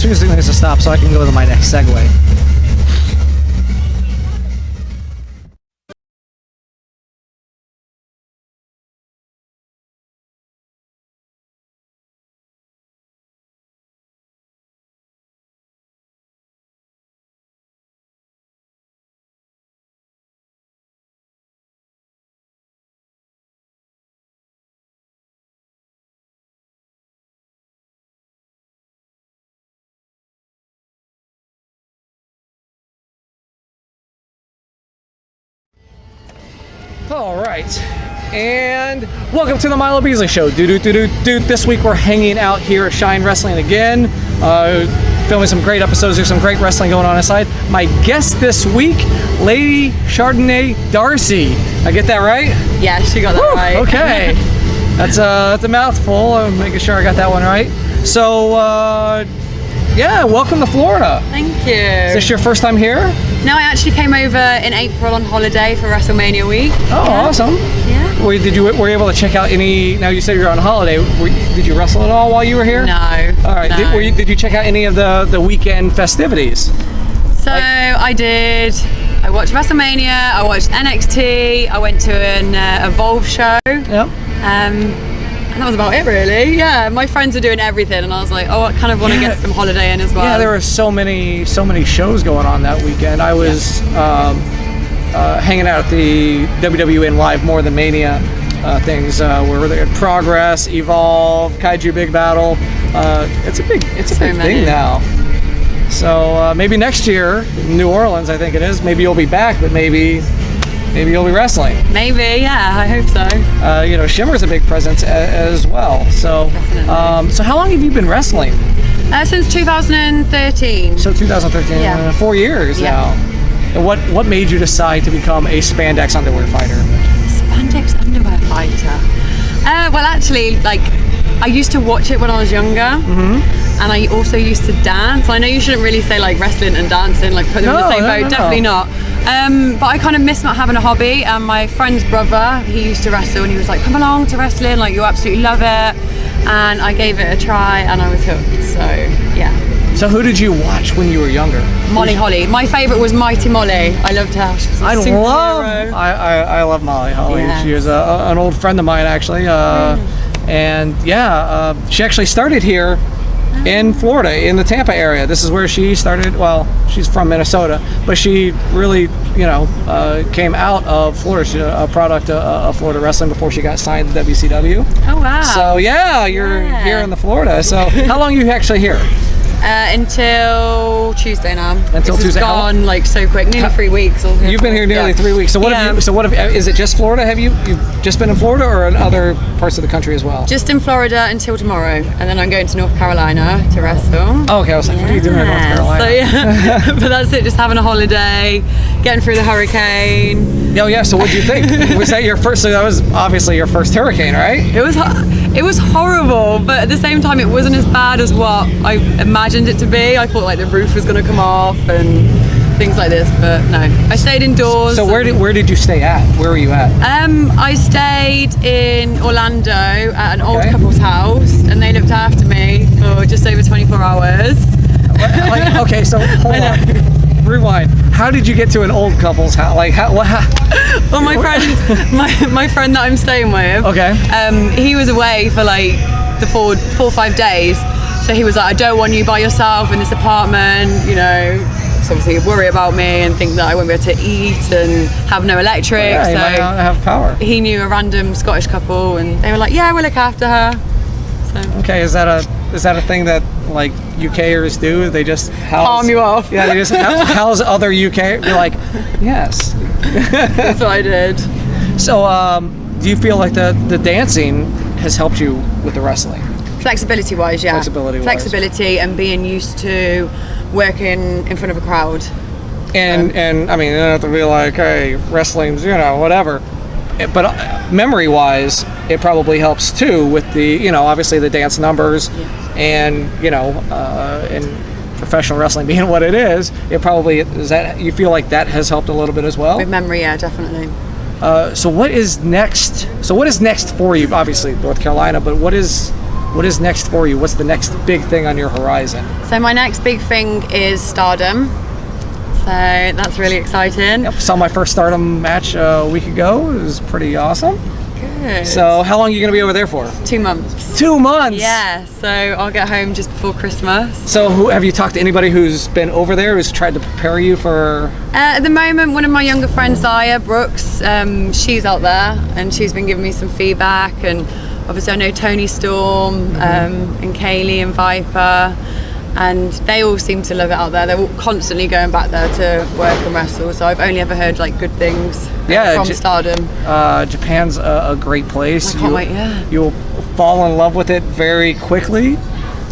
music needs to stop so I can go to my next segue. All right, and welcome to the Milo Beasley Show. This week we're hanging out here at Shine Wrestling again, filming some great episodes. There's some great wrestling going on inside. My guest this week, Lady Chardonnay Darcy. I get that right? Yeah, she got that right. Okay, that's a mouthful. I'm making sure I got that one right. So, yeah, welcome to Florida. Thank you. Is this your first time here? No, I actually came over in April on holiday for WrestleMania week. Oh, yeah. Awesome. Yeah. Were you able to check out any, now you said you're on holiday, did you wrestle at all while you were here? No. All right, no. Did you check out any of the weekend festivities? So I did. I watched WrestleMania, I watched NXT, I went to an Evolve show. Yep. And that was about it, really. Yeah, my friends were doing everything, and I was like, oh, I kind of want to get some holiday in as well. Yeah, there were so many shows going on that weekend. I was hanging out at the WWN Live More Than Mania things where they had Progress, Evolve, Kaiju Big Battle. It's a big thing now. So maybe next year, New Orleans, I think it is. Maybe you'll be back, but maybe you'll be wrestling. Maybe, yeah, I hope so. Shimmer's a big presence as well. So, so how long have you been wrestling? Since 2013. So 2013, yeah. 4 years now. And what made you decide to become a spandex underwear fighter? Spandex underwear fighter? Well, actually, I used to watch it when I was younger, and I also used to dance. I know you shouldn't really say wrestling and dancing, put them in the same boat. Definitely not. But I kind of miss not having a hobby. And my friend's brother, he used to wrestle, and he was like, "Come along to wrestling, you'll absolutely love it." And I gave it a try, and I was hooked. So yeah. So who did you watch when you were younger? Molly Holly. My favourite was Mighty Molly. I loved her. She was a superhero. I love Molly Holly. Yeah. She was an old friend of mine, actually. And yeah, she actually started here in Florida, in the Tampa area. This is where she started. Well, she's from Minnesota, but she really, came out of Florida. She's a product of Florida wrestling before she got signed to WCW. Oh wow! So yeah, you're here in the Florida. So how long are you actually here? Until Tuesday now. Until Tuesday. It's gone so quick. Nearly 3 weeks. You've been here nearly 3 weeks. So what have you? So what have? Is it just Florida? You've just been in Florida, or in other parts of the country as well? Just in Florida until tomorrow, and then I'm going to North Carolina to wrestle. Oh, okay. I was like, what are you doing in North Carolina? So yeah, but that's it. Just having a holiday, getting through the hurricane. Oh yeah. So what did you think? Was that your first? So that was obviously your first hurricane, right? It was horrible, but at the same time, it wasn't as bad as what I imagined it to be. I thought the roof was going to come off and things like this, but no. I stayed indoors. So where did you stay at? Where were you at? I stayed in Orlando at an old couple's house, and they looked after me for just over 24 hours. Okay, so hold on. Rewind. How did you get to an old couple's house? Well, my friend that I'm staying with. Okay. He was away for the 4 or 5 days, so he was like, "I don't want you by yourself in this apartment." So obviously he'd worry about me and think that I won't be able to eat and have no electric. Yeah, so you might not have power. He knew a random Scottish couple, and they were like, "Yeah, we'll look after her." So. Okay, is that a thing that UKers do? They just palm you off. Yeah, they just house other UK. Be like, yes. That's what I did. So, do you feel like the dancing has helped you with the wrestling? Flexibility-wise, yeah. Flexibility and being used to working in front of a crowd. And I mean, you don't have to be like, hey, wrestling's, whatever. But memory-wise, it probably helps too with the, obviously the dance numbers, and and professional wrestling being what it is. It probably is that you feel like that has helped a little bit as well. With memory, yeah, definitely. So what is next? So what is next for you? Obviously North Carolina, but what is what is next for you? What's the next big thing on your horizon? So my next big thing is Stardom. So that's really exciting. Yep, saw my first Stardom match a week ago. It was pretty awesome. Good. So how long are you going to be over there for? 2 months. 2 months? Yeah, so I'll get home just before Christmas. So have you talked to anybody who's been over there, who's tried to prepare you for... At the moment, one of my younger friends, Zaya Brooks, she's out there and she's been giving me some feedback, and obviously I know Tony Storm and Kaylee and Viper, and they all seem to love it out there. They're all constantly going back there to work and wrestle, so I've only ever heard like good things from Stardom. Japan's a great place. I can't wait, yeah. You'll fall in love with it very quickly,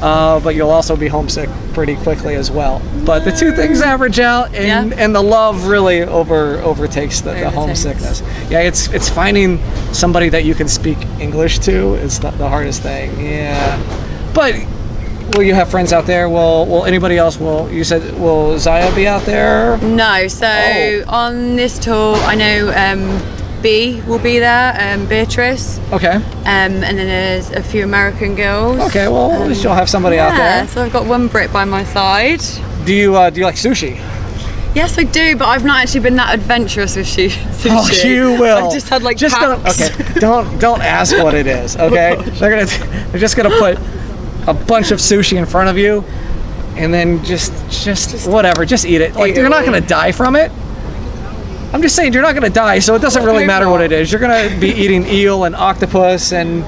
but you'll also be homesick pretty quickly as well. But the two things average out, and the love really overtakes the homesickness. Yeah, it's finding somebody that you can speak English to is the hardest thing. Yeah, but will you have friends out there? Will anybody else? You said, will Zaya be out there? No. So on this tour, I know B will be there, Beatrice. Okay. And then there's a few American girls. Okay. Well, at least you'll have somebody out there. So I've got one Brit by my side. Do you like sushi? Yes, I do, but I've not actually been that adventurous with sushi. Oh, you will. I've just had like okay. Don't ask what it is. Okay. They're just gonna put a bunch of sushi in front of you, and then just whatever, just eat it. Like, you're not gonna die from it. I'm just saying, you're not gonna die, so it doesn't really matter what it is. You're gonna be eating eel and octopus and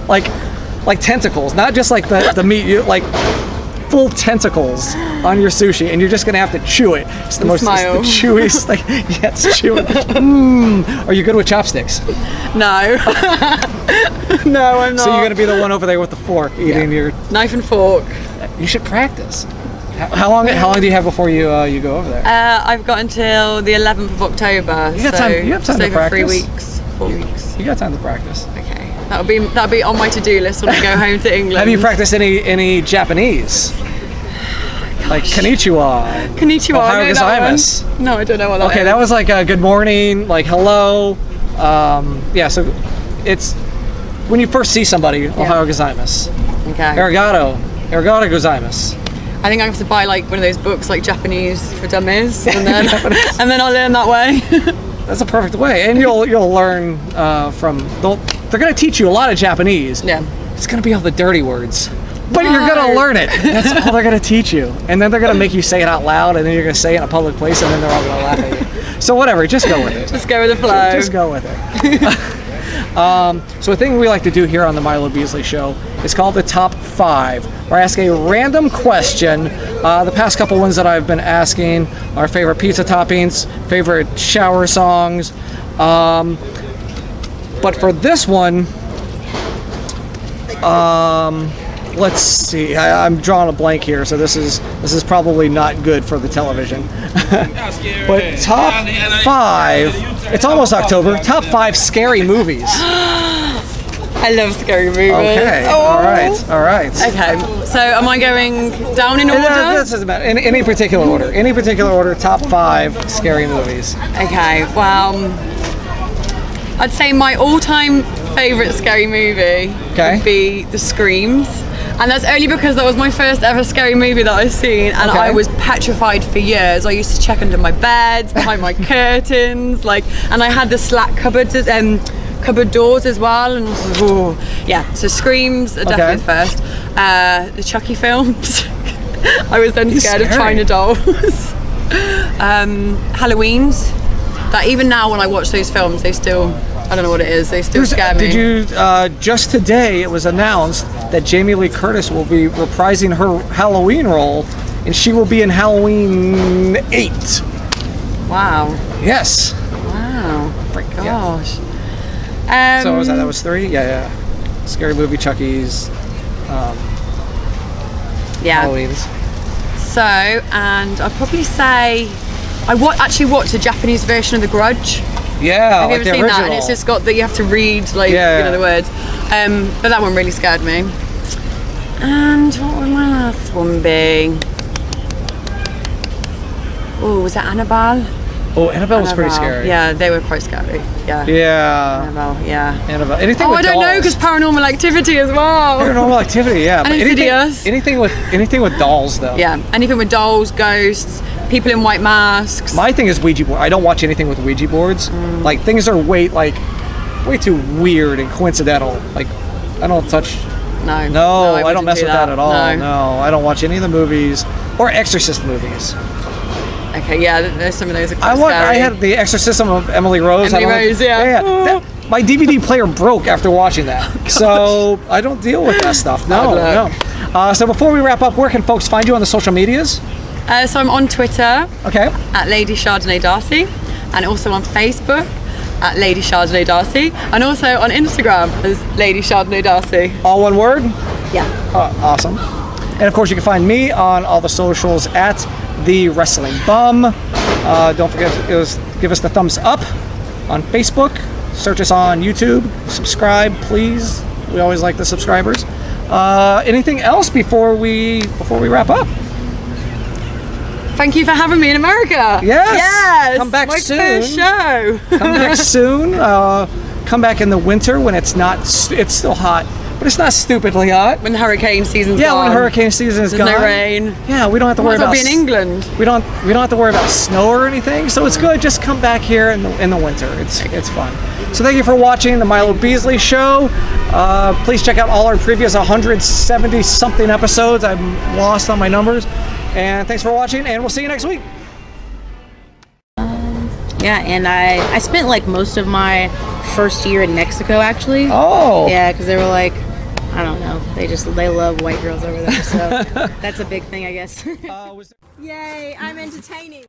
like tentacles, not just like the meat. You like full tentacles on your sushi, and you're just gonna have to chew it. It's the most smile. It's the chewiest thing. Yes, chew it. Are you good with chopsticks? No. No, I'm not. So you're gonna be the one over there with the fork eating your knife and fork. You should practice. How long do you have before you go over there? I've got until the 11th of October. You got time. You have time to practice. 3 weeks, 4 weeks. You got time to practice. Okay, that'll be on my to-do list when I go home to England. Have you practiced any Japanese? Like konnichiwa. Konnichiwa. Ohio gozaimasu. No, I don't know what that is. Okay, that was like good morning, like hello. Yeah, so it's when you first see somebody, Ohio gozaimasu. Okay. Arigato gozaimasu. I think I have to buy like one of those books, like Japanese for Dummies, and then and then I'll learn that way. That's a perfect way, and you'll learn from. They're gonna teach you a lot of Japanese. Yeah. It's gonna be all the dirty words, but you're gonna learn it. That's all they're gonna teach you, and then they're gonna make you say it out loud, and then you're gonna say it in a public place, and then they're all gonna laugh at you. So whatever, just go with it. Just go with the flow. Just go with it. So a thing we like to do here on the Milo Beasley Show is called the Top 5, where I ask a random question. The past couple ones that I've been asking are favorite pizza toppings, favorite shower songs. But for this one, let's see. I'm drawing a blank here, so this is probably not good for the television. But top 5. It's almost October. Top 5 scary movies. I love scary movies. Okay. Oh. All right. Okay. So am I going down in order? This doesn't matter. In any particular order. Any particular order. Top 5 scary movies. Okay. Well, I'd say my all-time favorite scary movie would be The Screams. And that's only because that was my first ever scary movie that I've seen, and I was petrified for years. I used to check under my bed, behind my curtains, and I had the slack cupboard doors as well. And so Screams are definitely first. The Chucky films. I was then scared of China dolls. Halloween's. That even now when I watch those films, they still. I don't know what it is. They still scare me. Did you, just today it was announced that Jamie Lee Curtis will be reprising her Halloween role, and she will be in Halloween 8. Wow. Yes. Wow. Gosh. So was that was 3? Yeah. Scary Movie, Chucky's, Halloween's. So, and I'd probably say I actually watched a Japanese version of The Grudge. Yeah, have you like ever the seen original. that? And it's just got that you have to read the words. But that one really scared me. And what would my last one be? Oh, was it Annabelle? Oh, Annabelle was pretty scary. Yeah, they were quite scary. Yeah. Yeah. Annabelle, yeah. Annabelle. Anything Oh, with I don't know, because dolls. Paranormal Activity as well. Paranormal Activity, yeah. And but Insidious. anything with dolls, though. Yeah, anything with dolls, ghosts, people in white masks. My thing is Ouija board. I don't watch anything with Ouija boards. Like, things are way too weird and coincidental. Like, I don't touch. No, I don't wouldn't mess do with that at all. No. No, I don't watch any of the movies or Exorcist movies. Okay, yeah, there's some of those are quite scary. I had the Exorcism of Emily Rose. Emily Rose, yeah. My DVD player broke after watching that, so I don't deal with that stuff. No. So before we wrap up, where can folks find you on the social medias? So I'm on Twitter Okay. at Lady Chardonnay Darcy, and also on Facebook at Lady Chardonnay Darcy, and also on Instagram as Lady Chardonnay Darcy. All one word? Yeah. Awesome. And of course, you can find me on all the socials at The Wrestling Bum. Don't forget to give us the thumbs up on Facebook. Search us on YouTube. Subscribe, please. We always like the subscribers. Anything else before we wrap up? Thank you for having me in America. Yes. Come back my soon. First show. Come back soon. Come back in the winter when it's still hot, but it's not stupidly hot. When the hurricane season's gone. When hurricane season is There's gone. no rain. Yeah, we don't have to worry Might as well about. be in England. We don't have to worry about snow or anything, so it's good. Just come back here in the winter. It's fun. So thank you for watching the Milo Beasley Show. Please check out all our previous 170 something episodes. I'm lost on my numbers. And thanks for watching, and we'll see you next week. Yeah, and I spent like most of my first year in Mexico actually. Oh. Yeah, because they were like, I don't know, they love white girls over there, so that's a big thing, I guess. Yay, I'm entertaining.